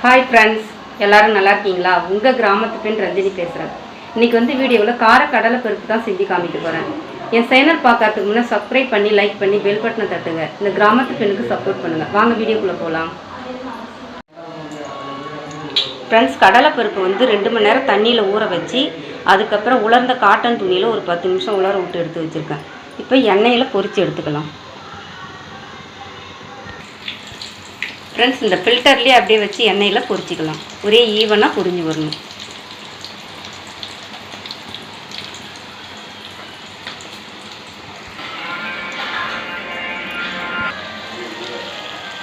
Hi friends, எல்லோரும் நல்லா இருக்கீங்களா? உங்கள் கிராமத்து பெண் ரஞ்சினி பேசுகிறேன். இன்றைக்கி வந்து வீடியோவில் கடலை பருப்பு தான் செஞ்சு காமிக்க போகிறேன். என் சேனல் பார்க்கறதுக்கு முன்னே சப்ஸ்கிரைப் பண்ணி லைக் பண்ணி பெல் பட்டனை தட்டுங்க. இந்த கிராமத்து பெண்ணுக்கு சப்போர்ட் பண்ணுங்கள். வாங்க வீடியோக்குள்ளே போகலாம். ஃப்ரெண்ட்ஸ், கடலை பருப்பு வந்து 2 மணி நேரம் தண்ணியில் ஊற வச்சு அதுக்கப்புறம் உலர்ந்த காட்டன் துணியில் ஒரு 10 நிமிஷம் உலர விட்டு எடுத்து வச்சுருக்கேன். இப்போ எண்ணெயில் பொரித்து எடுத்துக்கலாம். ஃப்ரெண்ட்ஸ், இந்த ஃபில்டர்லேயே அப்படியே வச்சு எண்ணெயில் பொரிச்சிக்கலாம். ஒரே ஈவனாக பொரிஞ்சு வரணும்.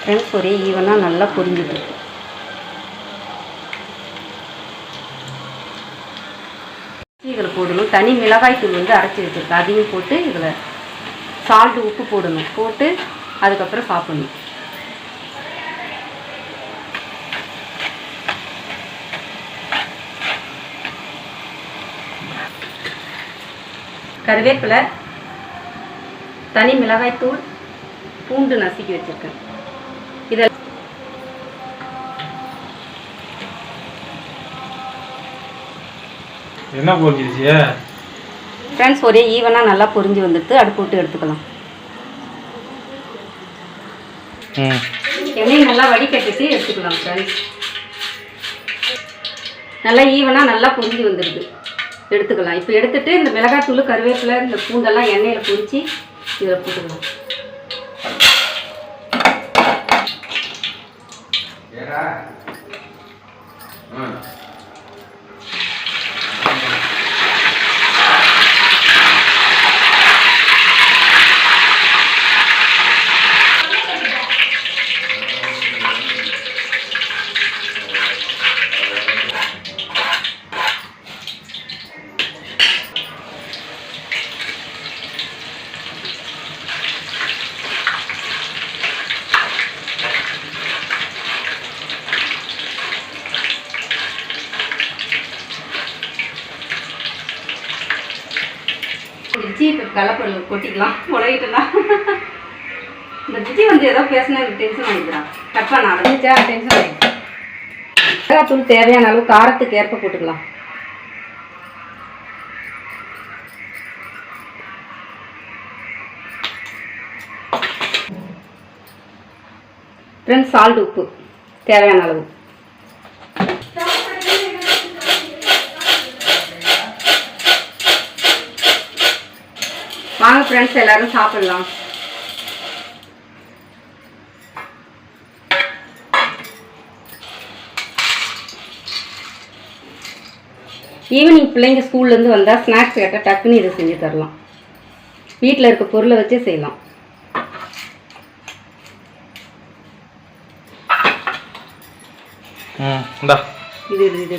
ஃப்ரெண்ட்ஸ், ஒரே ஈவனாக நல்லா பொரிஞ்சிட்டு இதில் போடணும். தனி மிளகாய் தூள் வந்து அரைச்சி வச்சுருக்கேன், அதையும் போட்டு இதில் சால்ட்டு உப்பு போடணும். போட்டு அதுக்கப்புறம் சாப்பிடணும். கருவேப்பிலை, தனி மிளகாய் தூள், பூண்டு நசுக்கி வச்சுருக்கேன். இதில் என்ன பொரிஞ்சிருச்சு ஃப்ரெண்ட்ஸ்? ஒரே ஈவனாக நல்லா பொரிஞ்சு வந்துட்டு அடுப்பு விட்டு எடுத்துக்கலாம். எண்ணெய் நல்லா வடிகட்டிட்டு எடுத்துக்கலாம். ஃப்ரெண்ட்ஸ், நல்லா ஈவனாக நல்லா பொரிஞ்சு வந்துடுது, எடுத்துக்கலாம். இப்போ எடுத்துட்டு இந்த மிளகாய்த்தூள், கருவேப்பிலை, இந்த பூண்டெல்லாம் எண்ணெயில் பொரித்து இதில் போட்டுக்கலாம். விஜி இப்போ கலப்பொருள் கொட்டிக்கலாம். உலகிட்டா இந்த விஜி வந்து ஏதோ பேசினா எனக்கு டென்ஷன் ஆகிக்கிறான். கட் பண்ண ஆரம்பிச்சா டென்ஷன் ஆகிடும். மிளகாத்தூள் தேவையான அளவு காரத்துக்கு ஏற்ப போட்டுக்கலாம். ஃப்ரெண்ட்ஸ், சால்ட் உப்பு தேவையான அளவு. வாங்க ஃப்ரெண்ட்ஸ், எல்லாரும் சாப்பிடலாம். ஈவினிங் பிள்ளைங்க ஸ்கூல்லேருந்து வந்தால் ஸ்நாக்ஸ் கேட்டால் டக்குன்னு இதை செஞ்சு தரலாம். வீட்டில் இருக்க பொருளை வச்சே செய்யலாம். இது